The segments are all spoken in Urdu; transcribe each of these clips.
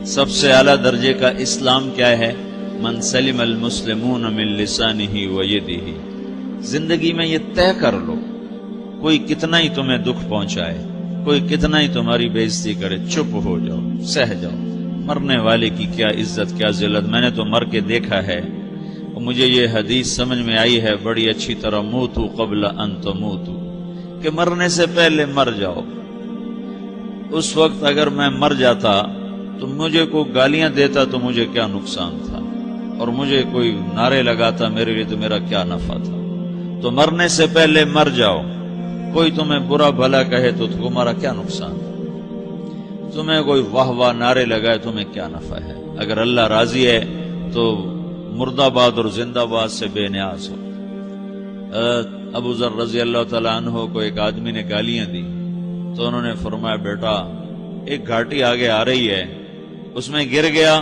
سب سے اعلیٰ درجے کا اسلام کیا ہے؟ من سلم المسلمون من لسانہ و یدہ۔ زندگی میں یہ طے کر لو، کوئی کتنا ہی تمہیں دکھ پہنچائے، کوئی کتنا ہی تمہاری بےعزتی کرے، چپ ہو جاؤ، سہ جاؤ۔ مرنے والے کی کیا عزت، کیا ذلت، میں نے تو مر کے دیکھا ہے، اور مجھے یہ حدیث سمجھ میں آئی ہے بڑی اچھی طرح، موتو قبل ان تموتو، کہ مرنے سے پہلے مر جاؤ۔ اس وقت اگر میں مر جاتا تو مجھے کوئی گالیاں دیتا تو مجھے کیا نقصان تھا، اور مجھے کوئی نعرے لگاتا میرے لیے تو میرا کیا نفع تھا۔ تو مرنے سے پہلے مر جاؤ، کوئی تمہیں برا بھلا کہے تو تمہارا کیا نقصان ہے، تمہیں کوئی واہ واہ نعرے لگائے تمہیں کیا نفع ہے۔ اگر اللہ راضی ہے تو مرد آباد اور زندہ باد سے بے نیاز ہو۔ ابو ذر رضی اللہ تعالیٰ عنہ کو ایک آدمی نے گالیاں دی تو انہوں نے فرمایا بیٹا ایک گھاٹی آگے آ رہی ہے، اس میں گر گیا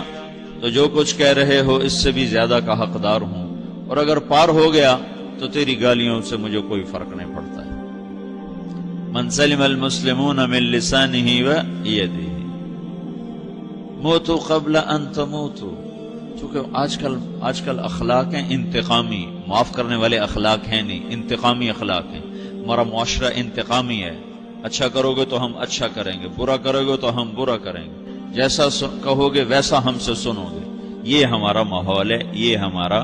تو جو کچھ کہہ رہے ہو اس سے بھی زیادہ کا حقدار ہوں، اور اگر پار ہو گیا تو تیری گالیوں سے مجھے کوئی فرق نہیں پڑتا ہے۔ من سلم المسلمون من لسانہ و یدہ موتوا قبل ان تموتوا۔ چونکہ آج کل اخلاق ہیں انتقامی، معاف کرنے والے اخلاق ہیں نہیں، انتقامی اخلاق ہیں۔ ہمارا معاشرہ انتقامی ہے، اچھا کرو گے تو ہم اچھا کریں گے، برا کرو گے تو ہم برا کریں گے، جیسا کہو گے ویسا ہم سے سنو گے۔ یہ ہمارا ماحول ہے، یہ ہمارا۔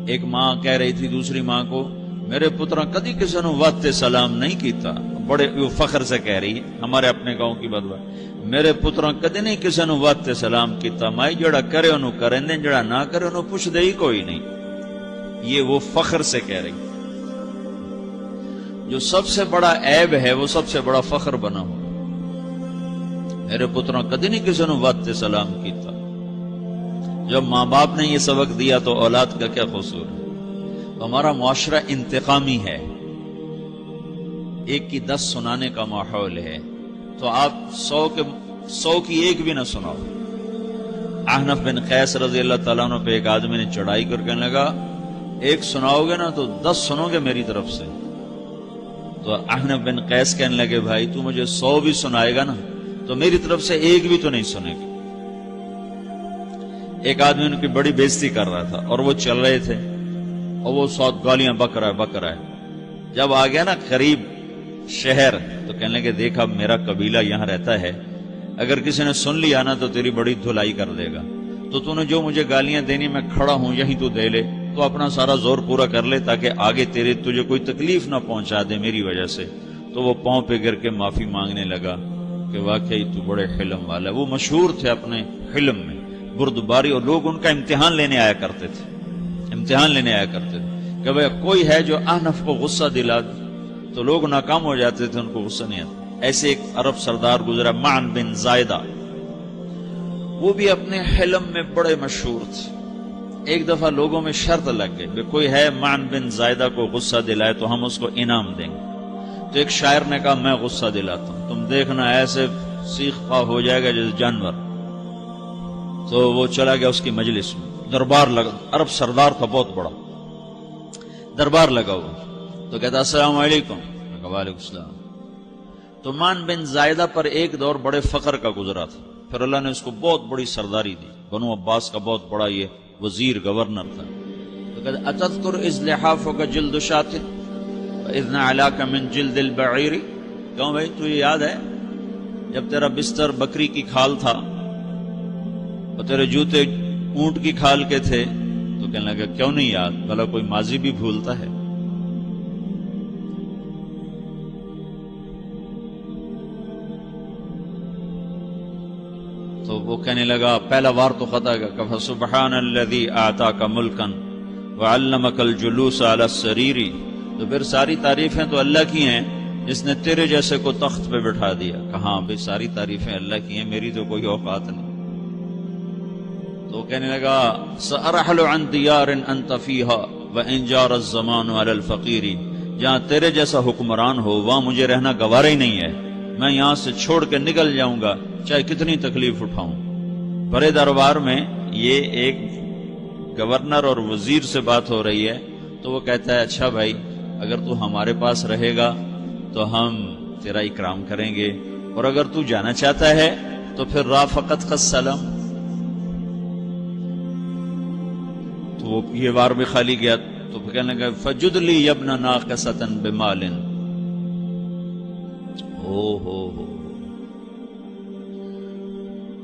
ایک ماں کہہ رہی تھی دوسری ماں کو، میرے پترا کدی کسی نے واسطے سلام نہیں کیتا، بڑے فخر سے کہہ رہی ہے، ہمارے اپنے گاؤں کی بات بات، میرے پترا کدی نہیں کسی نے واسطے سلام کیتا، مائی جڑا کرے انہوں کریں دیں، جڑا نہ کرے انہوں پوچھ دے ہی کوئی نہیں۔ یہ وہ فخر سے کہہ رہی، جو سب سے بڑا عیب ہے وہ سب سے بڑا فخر بنا ہو۔ میرے پترا کدی نہیں کسی نے واسطے سلام کیتا۔ جب ماں باپ نے یہ سبق دیا تو اولاد کا کیا قصور ہے؟ ہمارا معاشرہ انتقامی ہے، ایک کی 10 سنانے کا ماحول ہے، تو آپ 100 کی ایک بھی نہ سناؤ۔ احنف بن قیس رضی اللہ تعالیٰ عنہ پہ ایک آدمی نے چڑھائی کر کہنے لگا ایک سناؤ گے نا تو 10 سنو گے میری طرف سے۔ تو احنف بن قیس کہنے لگے بھائی تو مجھے 100 بھی سنائے گا نا تو میری طرف سے ایک بھی تو نہیں سنے گا۔ ایک آدمی ان کی بڑی بےزتی کر رہا تھا اور وہ چل رہے تھے اور وہ 100 گالیاں بک رہا ہے۔ جب آ گیا نا قریب شہر تو کہنے لگے دیکھ اب میرا قبیلہ یہاں رہتا ہے، اگر کسی نے سن لیا نا تو تیری بڑی دھلائی کر دے گا، تو تو نے جو مجھے گالیاں دینی میں کھڑا ہوں یہیں تو دے لے، تو اپنا سارا زور پورا کر لے تاکہ آگے تجھے کوئی تکلیف نہ پہنچا دے میری وجہ سے۔ تو وہ پاؤں پہ گر کے معافی مانگنے لگا کہ واقعی تو بڑے حلم والا ہے۔ وہ مشہور تھے اپنے حلم میں، بردباری، اور لوگ ان کا امتحان لینے آیا کرتے تھے کہ بھئی کوئی ہے جو احنف کو غصہ دلا دے، تو لوگ ناکام ہو جاتے تھے، ان کو غصہ نہیں آتا۔ ایسے ایک عرب سردار گزرا معن بن زائدہ، وہ بھی اپنے حلم میں بڑے مشہور تھے۔ ایک دفعہ لوگوں میں شرط لگ گئی کہ کوئی ہے معن بن زائدہ کو غصہ دلائے تو ہم اس کو انعام دیں گے۔ تو ایک شاعر نے کہا میں غصہ دلاتا ہوں، تم دیکھنا ایسے سیخ پا ہو جائے گا جیسے جانور۔ تو وہ چلا گیا اس کی مجلس میں، دربار لگا، عرب سردار تھا بہت بڑا، دربار لگا ہوا، تو کہتا السلام علیکم، وعلیکم السلام۔ تو معن بن زائدہ پر ایک دور بڑے فقر کا گزرا تھا، پھر اللہ نے اس کو بہت بڑی سرداری دی، بنو عباس کا بہت بڑا یہ وزیر گورنر تھا۔ تو کہتا اتذکر اذ لحافک جلد شاۃ واذ نعلاک من جلد البعیر، کیوں بھائی تو یہ یاد ہے جب تیرا بستر بکری کی کھال تھا اور تیرے جوتے اونٹ کی کھال کے تھے؟ تو کہنے لگا کیوں نہیں یاد، بھلا کوئی ماضی بھی بھولتا ہے؟ تو وہ کہنے لگا پہلا وار تو خطا گا کہ فسبحان الذی اعطاک ملکا وعلمک الجلوس علی السریر، تو پھر ساری تعریفیں تو اللہ کی ہیں جس نے تیرے جیسے کو تخت پہ بٹھا دیا۔ کہاں بھئی ساری تعریفیں اللہ کی ہیں، میری تو کوئی اوقات نہیں۔ تو کہنے لگا سأرحل عن دیار انت فیہا وان جار الزمان علی الفقیر، جہاں تیرے جیسا حکمران ہو وہاں مجھے رہنا گوارا ہی نہیں ہے، میں یہاں سے چھوڑ کے نکل جاؤں گا چاہے کتنی تکلیف اٹھاؤں۔ بڑے دربار میں یہ ایک گورنر اور وزیر سے بات ہو رہی ہے، تو وہ کہتا ہے اچھا بھائی اگر تو ہمارے پاس رہے گا تو ہم تیرا اکرام کریں گے، اور اگر تو جانا چاہتا ہے تو پھر رافقت کا سلام، تو وہ یہ بار بھی خالی گیا تو پھر کہنے لگا فجد لی یبن ناقصۃ بمال،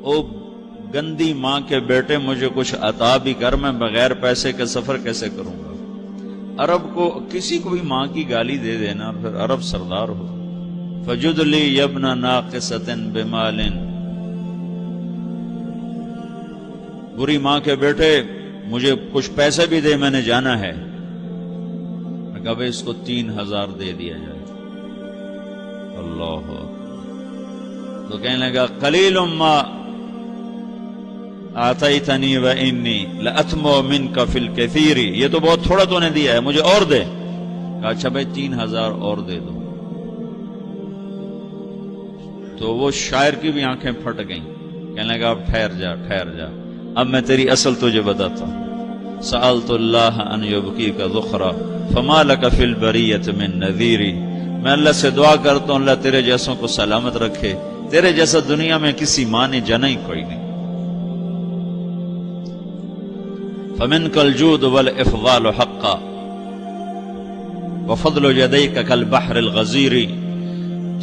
او گندی ماں کے بیٹے مجھے کچھ عطا بھی کر، میں بغیر پیسے کے سفر کیسے کروں گا؟ عرب کو کسی کو بھی ماں کی گالی دے دینا پھر عرب سردار ہو۔ فجد لی یبن ناقصۃ بمال، بری ماں کے بیٹے مجھے کچھ پیسے بھی دے، میں نے جانا ہے۔ میں کہا بھائی اس کو 3000 دے دیا جائے۔ اللہ، تو کہنے لگا قلیل ما آتیتنی وانی لأطمع منک فی الکثیر، یہ تو بہت تھوڑا تو نے دیا ہے، مجھے اور دے۔ کہا اچھا بھائی 3000 اور دے دو۔ تو وہ شاعر کی بھی آنکھیں پھٹ گئیں، کہنے لگا اب ٹھہر جا ٹھہر جا، اب میں تیری اصل تجھے بتاتا ہوں۔ سألت اللہ ان یبقیک ذخرا فما لک فی البریۃ من نذیر، میں اللہ سے دعا کرتا ہوں اللہ تیرے جیسوں کو سلامت رکھے، تیرے جیسا دنیا میں کسی ماں نے جنا ہی کوئی نہیں۔ فمنک الجود والافضال حقا وفضل یدیک کالبحر الغزیر،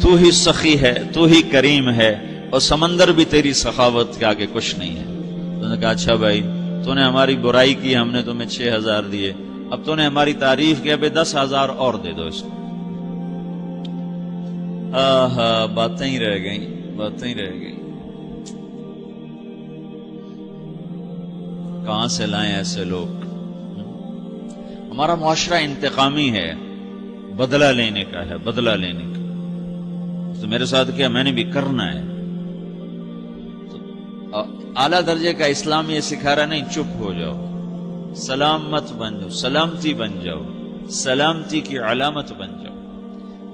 تو ہی سخی ہے، تو ہی کریم ہے، اور سمندر بھی تیری سخاوت کے آگے کچھ نہیں ہے۔ تو نے کہا اچھا بھائی تو نے ہماری برائی کی، ہم نے تمہیں 6000 دیے، اب تو نے ہماری تعریف کی، ابھی 10,000 اور دے دو اس کو۔ باتیں ہی رہ گئیں، باتیں ہی رہ گئیں۔ کہاں سے لائیں ایسے لوگ؟ ہمارا معاشرہ انتقامی ہے، بدلہ لینے کا ہے، بدلہ لینے کا۔ تو میرے ساتھ کیا میں نے بھی کرنا ہے۔ تو اعلیٰ درجے کا اسلام یہ سکھا رہا نہیں چپ ہو جاؤ، سلامت بن جاؤ، سلامتی بن جاؤ، سلامتی کی علامت بن جاؤ۔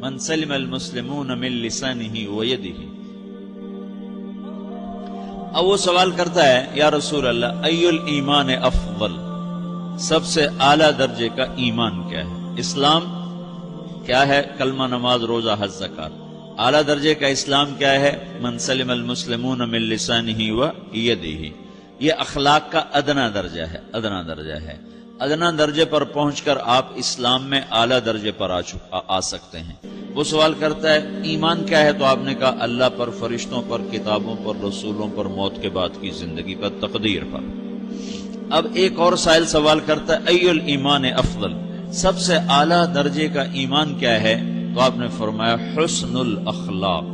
من سلم المسلمون من لسانہ ویدہ۔ اب وہ سوال کرتا ہے یا رسول اللہ ای الایمان افضل، سب سے اعلیٰ درجے کا ایمان کیا ہے؟ اسلام کیا ہے؟ کلمہ، نماز، روزہ، حج، زکات۔ اعلیٰ درجے کا اسلام کیا ہے؟ من سلم المسلمون من لسانہ ویدہ۔ یہ اخلاق کا ادنا درجہ ہے، ادنا درجہ ہے۔ ادنا درجے پر پہنچ کر آپ اسلام میں اعلیٰ درجے پر آ سکتے ہیں۔ وہ سوال کرتا ہے ایمان کیا ہے؟ تو آپ نے کہا اللہ پر، فرشتوں پر، کتابوں پر، رسولوں پر، موت کے بعد کی زندگی پر، تقدیر پر۔ اب ایک اور سائل سوال کرتا ہے ای الایمان افضل، سب سے اعلیٰ درجے کا ایمان کیا ہے؟ تو آپ نے فرمایا حسن الاخلاق،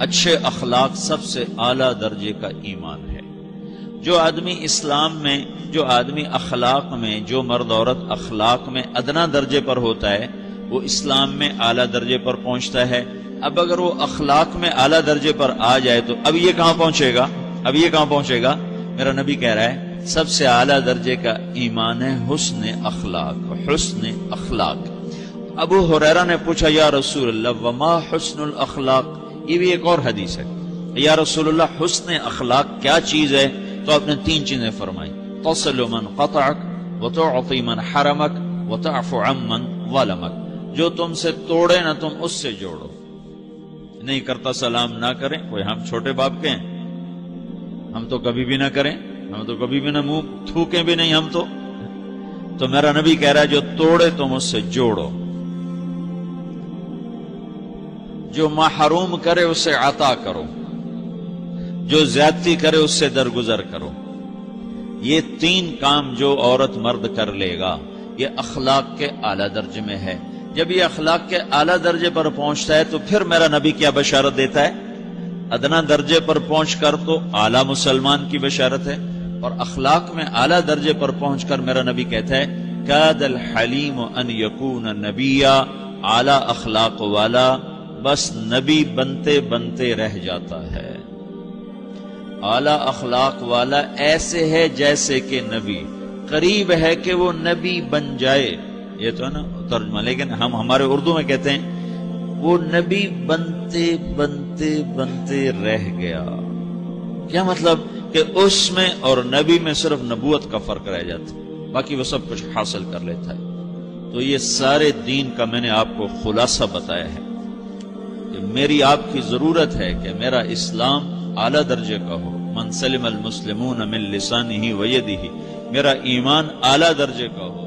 اچھے اخلاق سب سے اعلیٰ درجے کا ایمان ہے۔ جو آدمی اسلام میں، جو آدمی اخلاق میں، جو مرد عورت اخلاق میں ادنا درجے پر ہوتا ہے وہ اسلام میں اعلیٰ درجے پر پہنچتا ہے۔ اب اگر وہ اخلاق میں اعلیٰ درجے پر آ جائے تو اب یہ کہاں پہنچے گا؟ اب یہ کہاں پہنچے گا؟ میرا نبی کہہ رہا ہے سب سے اعلیٰ درجے کا ایمان ہے حسن اخلاق، حسن اخلاق۔ ابو ہریرہ نے پوچھا یا رسول اللہ وما حسن الاخلاق، یہ بھی ایک اور حدیث ہے، یا رسول اللہ حسن اخلاق کیا چیز ہے؟ تو آپ نے 3 چیزیں فرمائی، تصل من قطعک وتعطی من حرمک وتعفو عمن ظلمک، جو تم سے توڑے نہ تم اس سے جوڑو، نہیں کرتا سلام نہ کریں، کوئی ہم چھوٹے باپ کے ہیں، ہم تو کبھی بھی نہ کریں، ہم تو کبھی بھی نہ منہ تھوکیں بھی نہیں، ہم تو میرا نبی کہہ رہا ہے جو توڑے تم اس سے جوڑو، جو محروم کرے اسے عطا کرو، جو زیادتی کرے اس سے درگزر کرو۔ یہ 3 کام جو عورت مرد کر لے گا یہ اخلاق کے اعلیٰ درجے میں ہے۔ جب یہ اخلاق کے اعلیٰ درجے پر پہنچتا ہے تو پھر میرا نبی کیا بشارت دیتا ہے؟ ادنا درجے پر پہنچ کر تو اعلیٰ مسلمان کی بشارت ہے، اور اخلاق میں اعلیٰ درجے پر پہنچ کر میرا نبی کہتا ہے کاد الحلیم ان یکون نبیا، اعلیٰ اخلاق والا بس نبی بنتے بنتے رہ جاتا ہے۔ اعلیٰ اخلاق والا ایسے ہے جیسے کہ نبی، قریب ہے کہ وہ نبی بن جائے، یہ تو ہے نا ترجمہ، لیکن ہم ہمارے اردو میں کہتے ہیں وہ نبی بنتے بنتے بنتے رہ گیا۔ کیا مطلب؟ کہ اس میں اور نبی میں صرف نبوت کا فرق رہ جاتا ہے، باقی وہ سب کچھ حاصل کر لیتا ہے۔ تو یہ سارے دین کا میں نے آپ کو خلاصہ بتایا ہے کہ میری آپ کی ضرورت ہے کہ میرا اسلام اعلیٰ درجے کا ہو، من سلم المسلمون من لسانہ و یدہ، میرا ایمان اعلیٰ درجے کا ہو،